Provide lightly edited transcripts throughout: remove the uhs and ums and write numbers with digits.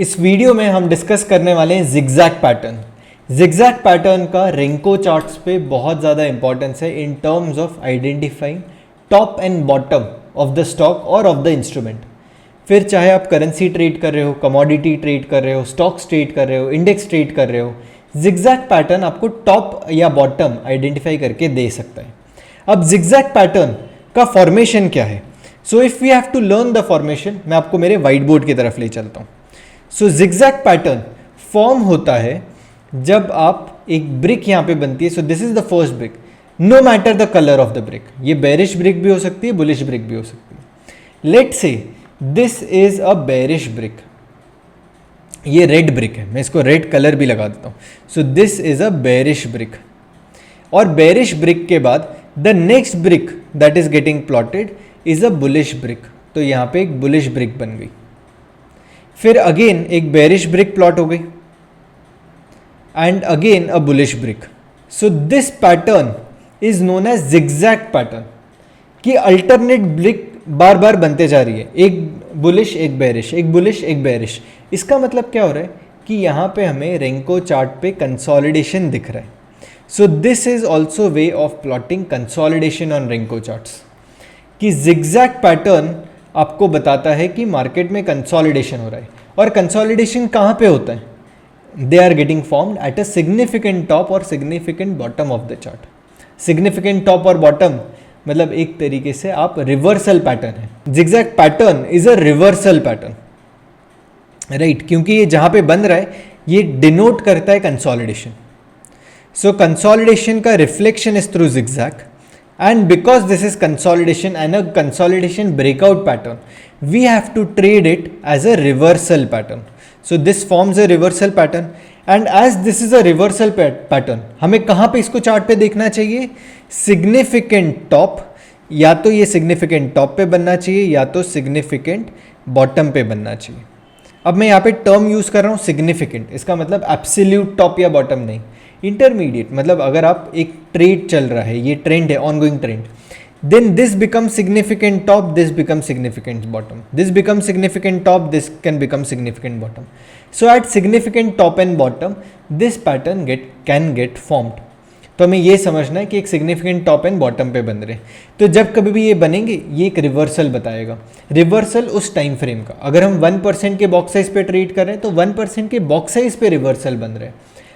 इस वीडियो में हम डिस्कस करने वाले हैं जिगजैग पैटर्न। जिगजैग पैटर्न का रेंको चार्ट्स पे बहुत ज़्यादा इंपॉर्टेंस है in terms of identifying top and bottom of the stock और ऑफ द इंस्ट्रूमेंट। फिर चाहे आप करेंसी ट्रेड कर रहे हो, कमोडिटी ट्रेड कर रहे हो, स्टॉक्स ट्रेड कर रहे हो, इंडेक्स ट्रेड कर रहे हो, जिगजैग पैटर्न आपको टॉप या बॉटम आइडेंटिफाई करके दे सकता है। अब जिगजैग पैटर्न का फॉर्मेशन क्या है? So if we have to learn the formation, मैं आपको मेरे वाइट बोर्ड की तरफ ले चलता हूँ। सो जिगजैग पैटर्न फॉर्म होता है जब आप एक ब्रिक यहाँ पे बनती है। So this is the first brick, no matter the colour of the brick. ये बेरिश ब्रिक भी हो सकती है, बुलिश ब्रिक भी हो सकती है। लेट से this is a bearish brick, ये रेड ब्रिक है, मैं इसको रेड कलर भी लगा देता हूँ। सो this is a bearish brick. और बेरिश ब्रिक के बाद the next brick that is getting plotted is a bullish brick. तो यहाँ पे एक बुलिश ब्रिक बन गई। फिर अगेन एक बेरिश ब्रिक प्लॉट हो गई and again a bullish brick. So this pattern is known as zigzag pattern कि अल्टरनेट ब्रिक बार बार बनते जा रही है, एक बुलिश एक बेरिश, एक बुलिश एक बेरिश। इसका मतलब क्या हो रहा है कि यहाँ पे हमें रेंको चार्ट पे कंसोलिडेशन दिख रहा है। So this is also way of plotting consolidation on Renko charts कि जिगजैग पैटर्न आपको बताता है कि मार्केट में कंसोलिडेशन हो रहा है। और कंसोलिडेशन कहाँ पे होता है? They are getting formed at a significant top और significant bottom of the chart. Significant top और बॉटम मतलब एक तरीके से आप रिवर्सल पैटर्न है। Zigzag pattern is a reversal pattern, right, क्योंकि ये जहाँ पे बन रहा है ये डिनोट करता है कंसोलिडेशन। सो कंसोलिडेशन का reflection is through zigzag, and because this is consolidation and a consolidation breakout pattern, we have to trade it as a reversal pattern. So this forms a reversal pattern, and as this is a reversal pattern, हमें कहाँ पे इसको chart पे देखना चाहिए? Significant top, या तो ये सिग्निफिकेंट टॉप पे बनना चाहिए या तो सिग्निफिकेंट बॉटम पे बनना चाहिए। अब मैं यहाँ पे टर्म यूज़ कर रहा हूँ सिग्निफिकेंट, इसका मतलब एब्सोल्यूट टॉप या बॉटम नहीं, इंटरमीडिएट। मतलब अगर आप एक ट्रेड चल रहा है, ये ट्रेंड है, ongoing trend, then this become significant top, this become significant bottom, this become significant top, this can become significant bottom. So at significant top and bottom this pattern can get formed. तो हमें ये समझना है कि एक significant top and bottom पे बन रहे हैं। तो जब कभी भी ये बनेंगे ये एक रिवर्सल बताएगा। रिवर्सल उस टाइम फ्रेम का, अगर हम 1% के बॉक्स साइज पे ट्रेड कर रहे हैं तो 1% के बॉक्स साइज पे रिवर्सल बन रहे हैं।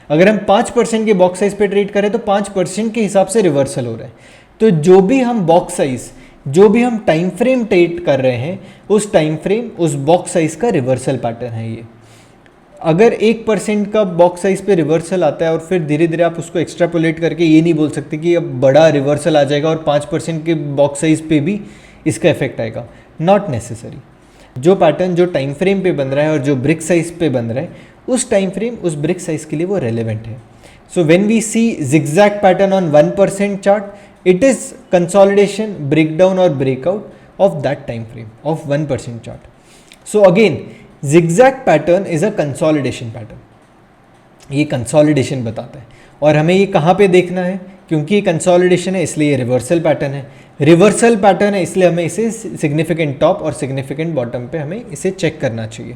अगर हम 5% के बॉक्स साइज पे ट्रेड करें तो 5% के हिसाब से रिवर्सल हो रहा है। तो जो भी हम बॉक्स साइज, जो भी हम टाइम फ्रेम ट्रेड कर रहे हैं, उस टाइम फ्रेम, उस बॉक्स साइज का रिवर्सल पैटर्न है ये। अगर 1% का बॉक्स साइज पे रिवर्सल आता है और फिर धीरे धीरे आप उसको एक्स्ट्रापोलेट करके ये नहीं बोल सकते कि अब बड़ा रिवर्सल आ जाएगा और 5% के बॉक्स साइज पे भी इसका इफेक्ट आएगा, नॉट नेसेसरी। जो पैटर्न जो टाइम फ्रेम पे बन रहा है और जो ब्रिक साइज पे बन रहा है, उस टाइम फ्रेम, उस ब्रिक साइज के लिए वो रेलेवेंट है। So when we see zigzag pattern on 1% chart, it is consolidation, breakdown और breakout of that time frame of 1% chart. So again zigzag pattern is a consolidation pattern, ये consolidation बताता है। और हमें ये कहाँ पे देखना है? क्योंकि ये कंसोलिडेशन है इसलिए ये रिवर्सल पैटर्न है। रिवर्सल पैटर्न है इसलिए हमें इसे सिग्निफिकेंट टॉप और सिग्निफिकेंट बॉटम पे हमें इसे चेक करना चाहिए।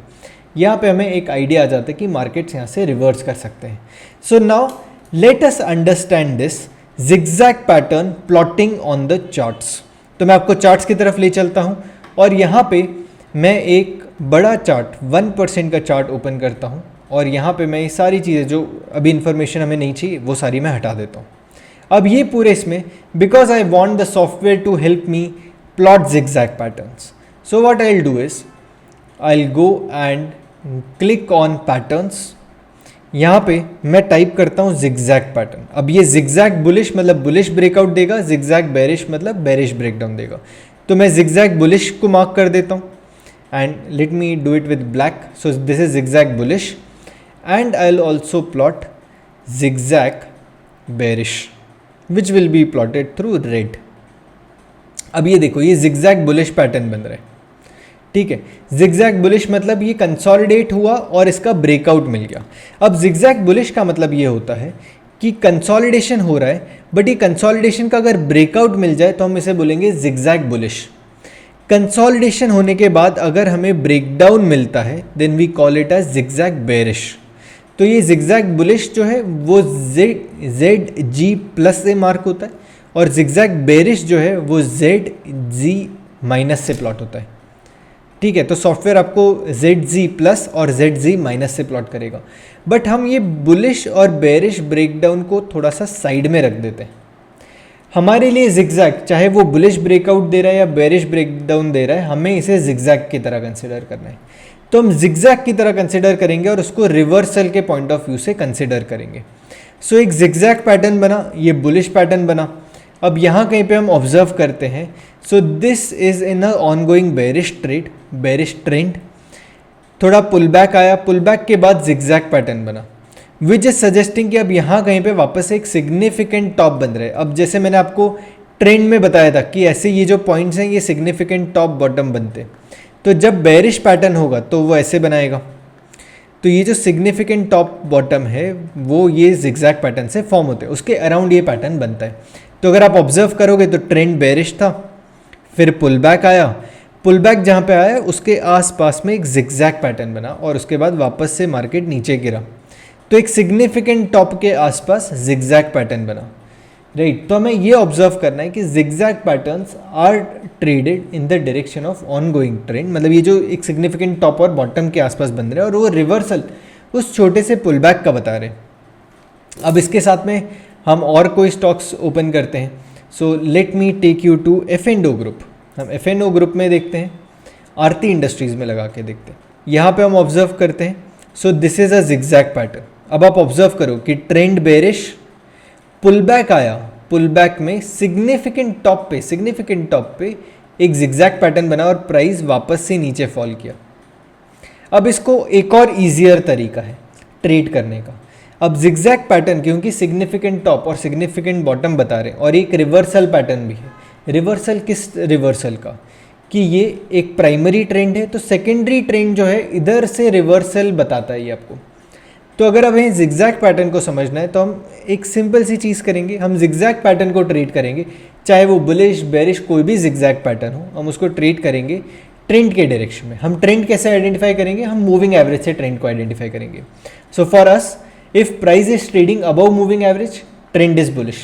यहाँ पे हमें एक आइडिया आ जाता है कि मार्केट्स यहाँ से रिवर्स कर सकते हैं। So now let us understand this zigzag pattern plotting on the charts. तो मैं आपको चार्ट्स की तरफ ले चलता हूँ और यहाँ पे मैं एक बड़ा चार्ट 1% का चार्ट ओपन करता हूँ और यहाँ पे मैं ये सारी चीज़ें जो अभी इन्फॉर्मेशन हमें नहीं चाहिए वो सारी मैं हटा देता हूँ। अब ये पूरे इसमें, because I want the software to help me plot zigzag patterns, so what I will do is I will go and click on patterns. यहाँ पे मैं टाइप करता हूँ जिगजैग पैटर्न। अब ये जिगजैग बुलिश मतलब बुलिश ब्रेकआउट देगा, zigzag bearish मतलब बेरिश ब्रेकडाउन देगा। तो मैं जिगजैग बुलिश को मार्क कर देता हूँ and let me do it with black. So this is zigzag bullish and I will also plot zigzag bearish which will be plotted through red. अब ये देखो ये जिगजैग बुलिश पैटर्न बन रहा है, ठीक है। जिगजैग बुलिश मतलब ये कंसोलिडेट हुआ और इसका ब्रेकआउट मिल गया। अब जिगजैग बुलिश का मतलब ये होता है कि कंसोलिडेशन हो रहा है, बट ये कंसोलिडेशन का अगर ब्रेकआउट मिल जाए तो हम इसे बोलेंगे जिगजैग बुलिश। कंसोलिडेशन होने के बाद अगर हमें ब्रेकडाउन मिलता है then we call it as zigzag bearish. तो ये जिगजैग बुलिश जो है वो जेड जी प्लस से मार्क होता है और जिगजैग बेरिश जो है वो जेड जी माइनस से प्लॉट होता है। ठीक है, तो सॉफ्टवेयर आपको जेड जी प्लस और जेड जी माइनस से प्लॉट करेगा। बट हम ये बुलिश और बेरिश ब्रेकडाउन को थोड़ा सा साइड में रख देते हैं। हमारे लिए जिगजैग चाहे वो बुलिश ब्रेकआउट दे रहा है या बेरिश ब्रेकडाउन दे रहा है, हमें इसे जिगजैग की तरह कंसिडर करना है। तो हम जिगजैग की तरह कंसिडर करेंगे और उसको रिवर्सल के पॉइंट ऑफ व्यू से कंसिडर करेंगे। सो एक जिगजैग पैटर्न बना, ये बुलिश पैटर्न बना। अब यहाँ कहीं पे हम ऑब्जर्व करते हैं, सो this is in a ongoing bearish trend. थोड़ा पुल बैक आया, पुल बैक के बाद जिगजैग पैटर्न बना, विच इज सजेस्टिंग कि अब यहाँ कहीं पे वापस एक सिग्निफिकेंट टॉप बन रहा है। अब जैसे मैंने आपको ट्रेंड में बताया था कि ऐसे ये जो पॉइंट्स हैं ये सिग्निफिकेंट टॉप बॉटम बनते हैं। तो जब बेरिश पैटर्न होगा तो वो ऐसे बनाएगा। तो ये जो सिग्निफिकेंट टॉप बॉटम है वो ये जिगजैग पैटर्न से फॉर्म होते हैं, उसके अराउंड ये पैटर्न बनता है। तो अगर आप ऑब्जर्व करोगे तो ट्रेंड बेरिश था, फिर पुल बैक आया, पुल बैक जहाँ पे आया उसके आसपास में एक जिगजैग पैटर्न बना और उसके बाद वापस से मार्केट नीचे गिरा। तो एक सिग्निफिकेंट टॉप के आसपास जिगजैग पैटर्न बना, राइट। तो हमें ये ऑब्जर्व करना है कि zigzag patterns are traded in the direction of ongoing trend. मतलब ये जो एक सिग्निफिकेंट टॉप और बॉटम के आसपास बन रहे हैं और वो रिवर्सल उस छोटे से पुल बैक का बता रहे हैं। अब इसके साथ में हम और कोई स्टॉक्स ओपन करते हैं। So let me take you to F&O group. हम F&O ग्रुप में देखते हैं, आरती इंडस्ट्रीज़ में लगा के देखते हैं। यहाँ पे हम ऑब्जर्व करते हैं, so this is a zigzag pattern. अब आप ऑब्जर्व करो कि ट्रेंड बेरिश, पुल बैक आया, पुल बैक में सिग्निफिकेंट टॉप पे एक जिगजैग पैटर्न बना और प्राइस वापस से नीचे फॉल किया। अब इसको एक और ईजियर तरीका है ट्रेड करने का। अब जिगजैग पैटर्न क्योंकि सिग्निफिकेंट टॉप और सिग्निफिकेंट बॉटम बता रहे हैं और एक रिवर्सल पैटर्न भी है। रिवर्सल किस रिवर्सल का, कि ये एक प्राइमरी ट्रेंड है तो सेकेंडरी ट्रेंड जो है इधर से रिवर्सल बताता है ये आपको। तो अगर हमें जिगजैग पैटर्न को समझना है तो हम एक सिंपल सी चीज़ करेंगे, हम जिगजैग पैटर्न को ट्रेड करेंगे, चाहे वो बुलिश बेरिश कोई भी जिगजैग पैटर्न हो, हम उसको ट्रेड करेंगे ट्रेंड के डायरेक्शन में। हम ट्रेंड कैसे आइडेंटिफाई करेंगे, हम मूविंग एवरेज से ट्रेंड को आइडेंटिफाई करेंगे। So for us if price is trading above moving average, trend is bullish,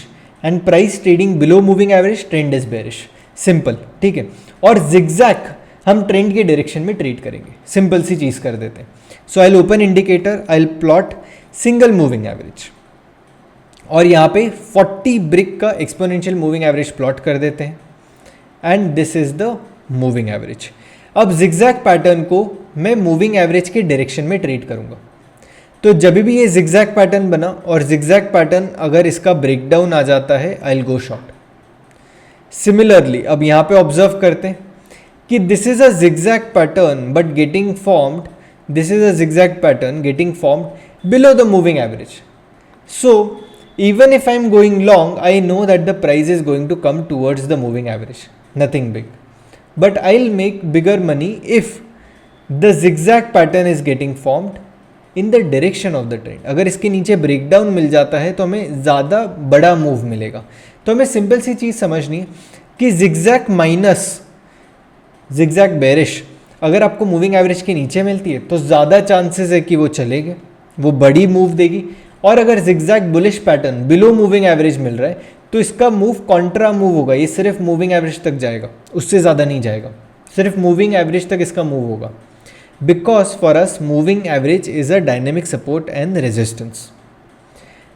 and price trading below moving average, trend is bearish. Simple, ठीक है। और जिगजैग हम ट्रेंड के डायरेक्शन में ट्रेड करेंगे, सिंपल सी चीज़ कर देते हैं। So I will open indicator, I will plot single moving average और यहाँ पे 40 ब्रिक का एक्सपोनेंशियल मूविंग एवरेज प्लॉट कर देते हैं and this is the moving average. अब जिगजैग पैटर्न को मैं मूविंग एवरेज के डायरेक्शन में ट्रेड करूँगा। तो जब भी ये जिगजैग पैटर्न बना और जिगजैग पैटर्न अगर इसका ब्रेकडाउन आ जाता है, आई विल गो शॉर्ट। सिमिलरली अब यहाँ पे ऑब्जर्व करते हैं कि this is a zigzag pattern but getting formed, this is a zigzag pattern getting formed below the moving average. So even if I am going long, I know that the price is going to come towards the moving average, nothing big. But I'll make bigger money if the zigzag pattern is getting formed in the direction of the trend. अगर इसके नीचे breakdown मिल जाता है तो हमें ज़्यादा बड़ा move मिलेगा। तो हमें सिंपल सी चीज़ समझनी है कि जिगजैग माइनस जिगजैग बेरिश अगर आपको मूविंग एवरेज के नीचे मिलती है तो ज़्यादा चांसेस है कि वो चलेगा, वो बड़ी मूव देगी। और अगर zigzag bullish pattern below moving average मिल रहा है तो इसका मूव कॉन्ट्रा मूव होगा, ये सिर्फ मूविंग एवरेज तक जाएगा, उससे ज़्यादा नहीं जाएगा, सिर्फ मूविंग एवरेज तक इसका मूव होगा। Because for us moving average is a dynamic support and resistance.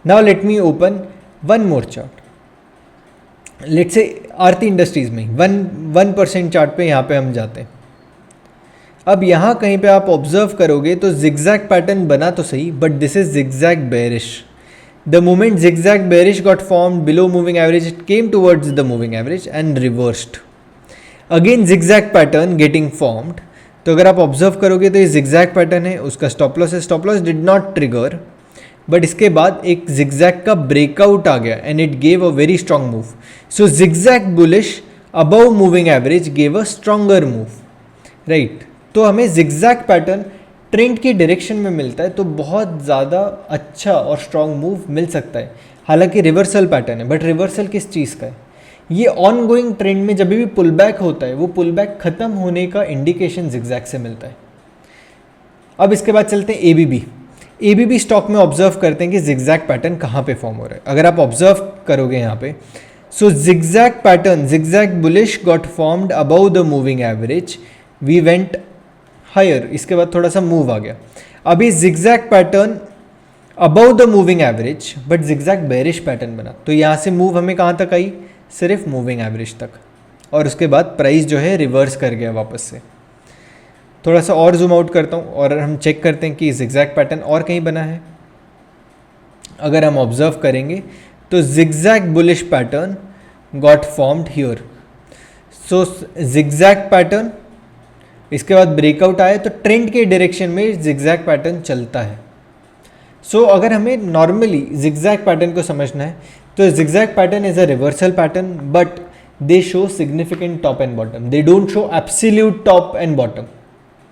Now let me open one more chart. Let say Aarti industries में 1% चार्ट पे यहाँ पे हम जाते हैं। अब यहाँ कहीं पे आप ऑब्जर्व करोगे तो जिगजैग पैटर्न बना तो सही, but this is zigzag bearish. The moment zigzag bearish got formed below moving average, it came towards the moving average and reversed. Again zigzag pattern getting formed. तो अगर आप ऑब्जर्व करोगे तो ये जिगजैग पैटर्न है, उसका स्टॉप लॉस है, stop loss did not trigger, but इसके बाद एक जिगजैग का ब्रेकआउट आ गया and it gave a very strong move. So zigzag bullish above moving average gave a stronger move, right. तो हमें जिगजैग पैटर्न ट्रेंड की direction में मिलता है तो बहुत ज़्यादा अच्छा और स्ट्रॉन्ग मूव मिल सकता है। हालांकि रिवर्सल पैटर्न है, बट रिवर्सल किस चीज़ का है, ये ऑन गोइंग ट्रेंड में जब भी पुल बैक होता है वो पुल बैक खत्म होने का इंडिकेशन जिगजैग से मिलता है। अब इसके बाद चलते हैं एबीबी। एबीबी स्टॉक में ऑब्जर्व करते हैं कि जिगजैग पैटर्न कहाँ पे फॉर्म हो रहा है। अगर आप ऑब्जर्व करोगे यहाँ पे, so zigzag pattern, zigzag bullish got formed above the moving average, we went higher, इसके बाद थोड़ा सा मूव आ गया। अभी zigzag pattern above the moving average but zigzag bearish pattern बना, तो यहाँ से मूव हमें कहाँ तक आई, सिर्फ मूविंग एवरेज तक, और उसके बाद प्राइस जो है रिवर्स कर गया वापस से। थोड़ा सा और जूम आउट करता हूँ और हम चेक करते हैं कि जिगजैग पैटर्न और कहीं बना है। अगर हम ऑब्जर्व करेंगे तो zigzag bullish pattern got formed here. So zigzag pattern, इसके बाद ब्रेकआउट आया तो ट्रेंड के डायरेक्शन में जिगजैग पैटर्न चलता है। सो अगर हमें नॉर्मली जिगजैग पैटर्न को समझना है तो zigzag pattern is a reversal pattern but they show significant top and bottom, they don't show absolute top and bottom,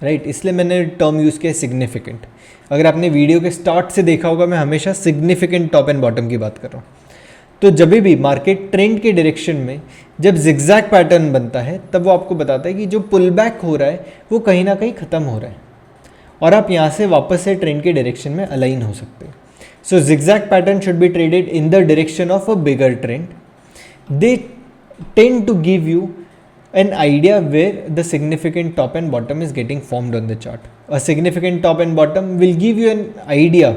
right. इसलिए मैंने टर्म यूज़ किया सिग्निफिकेंट। अगर आपने वीडियो के स्टार्ट से देखा होगा मैं हमेशा सिग्निफिकेंट टॉप एंड बॉटम की बात कर रहा हूँ। तो जब भी मार्केट ट्रेंड के डायरेक्शन में जब जिगजैग पैटर्न बनता है तब वो आपको बताता है कि जो पुल बैक हो रहा है वो कहीं ना कहीं ख़त्म हो रहा है और आप यहाँ से वापस से ट्रेंड के डायरेक्शन में अलाइन हो सकते हो। So zigzag pattern should be traded in the direction of a bigger trend. They tend to give you an idea where the significant top and bottom is getting formed on the chart. A significant top and bottom will give you an idea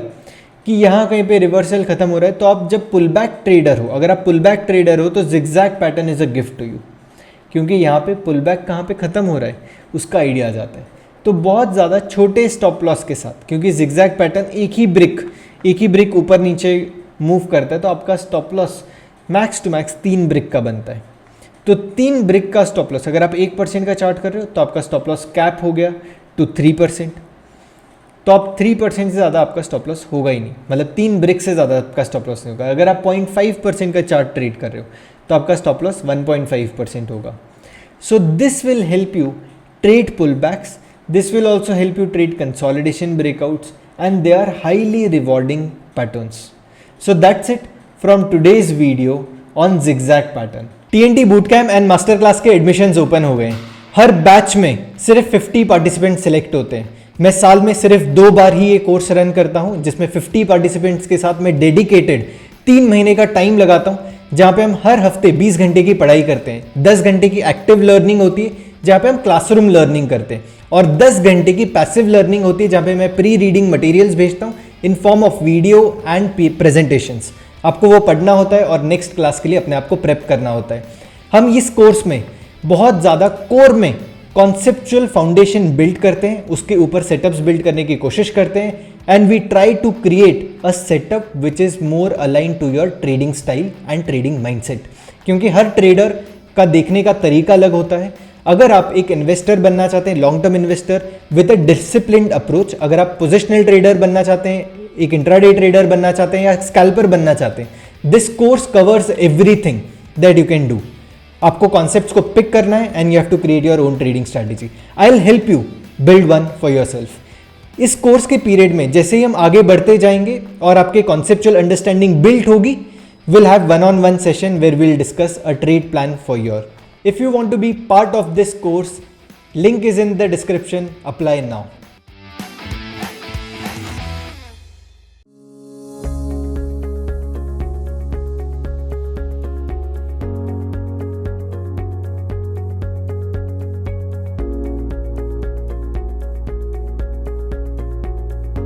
कि यहाँ कहीं पे reversal खत्म हो रहा है। तो आप जब पुल बैक ट्रेडर हो, अगर आप पुल बैक ट्रेडर हो तो zigzag pattern is a gift to you, क्योंकि यहाँ पे पुल बैक कहाँ पे खत्म हो रहा है उसका आइडिया आ जाता है। तो बहुत ज़्यादा छोटे स्टॉप लॉस के साथ, क्योंकि जिगजैग पैटर्न एक ही ब्रिक ऊपर नीचे मूव करता है, तो आपका stop loss max to max 3 brick का बनता है। तो 3 ब्रिक का स्टॉप लॉस, अगर आप 1% का चार्ट कर रहे हो तो आपका स्टॉप लॉस कैप हो गया टू 3%। तो आप 3% से ज़्यादा आपका स्टॉप लॉस होगा ही नहीं, मतलब 3 ब्रिक से ज़्यादा आपका स्टॉप लॉस नहीं होगा। अगर आप 0.5% का चार्ट ट्रेड कर रहे हो तो आपका स्टॉप लॉस 1.5% होगा। So this will help you trade pullbacks, this will also help you trade consolidation breakouts and they are highly rewarding patterns. So that's it from today's video on zigzag pattern. TNT boot camp and master class के admissions open हो गए हैं। हर batch में सिर्फ 50 participant select होते हैं। मैं साल में सिर्फ 2 बार ही ये कोर्स रन करता हूँ, जिसमें 50 पार्टिसिपेंट्स के साथ मैं डेडिकेटेड 3 महीने का टाइम लगाता हूँ, जहाँ पे हम हर हफ्ते 20 घंटे की पढ़ाई करते हैं। 10 घंटे की एक्टिव लर्निंग होती है जहाँ पे हम क्लासरूम लर्निंग करते हैं, और 10 घंटे की पैसिव लर्निंग होती है जहाँ पे मैं प्री रीडिंग मटेरियल्स भेजता हूँ in form of video and presentations. आपको वो पढ़ना होता है और नेक्स्ट क्लास के लिए अपने आप को प्रेप करना होता है। हम इस कोर्स में बहुत ज़्यादा कोर में कॉन्सेप्चुअल फाउंडेशन बिल्ड करते हैं, उसके ऊपर सेटअप्स बिल्ड करने की कोशिश करते हैं, and we try to create a setup which is more align to your trading style and trading mindset, क्योंकि हर ट्रेडर का देखने का तरीका अलग होता है। अगर आप एक इन्वेस्टर बनना चाहते हैं, long term investor with a disciplined approach, अगर आप पोजिशनल ट्रेडर बनना चाहते हैं, एक इंट्राडे ट्रेडर बनना चाहते हैं या स्कैल्पर बनना चाहते हैं, this course covers everything that you can do. आपको कॉन्सेप्ट्स को पिक करना है and you have to create your own trading strategy. I will help you build one for yourself. इस कोर्स के पीरियड में जैसे ही हम आगे बढ़ते जाएंगे और आपके कॉन्सेप्चुअल अंडरस्टैंडिंग बिल्ड होगी, will have one on one session where we will discuss a trade plan for your. If you want to be part of this course, link is in the description. Apply now.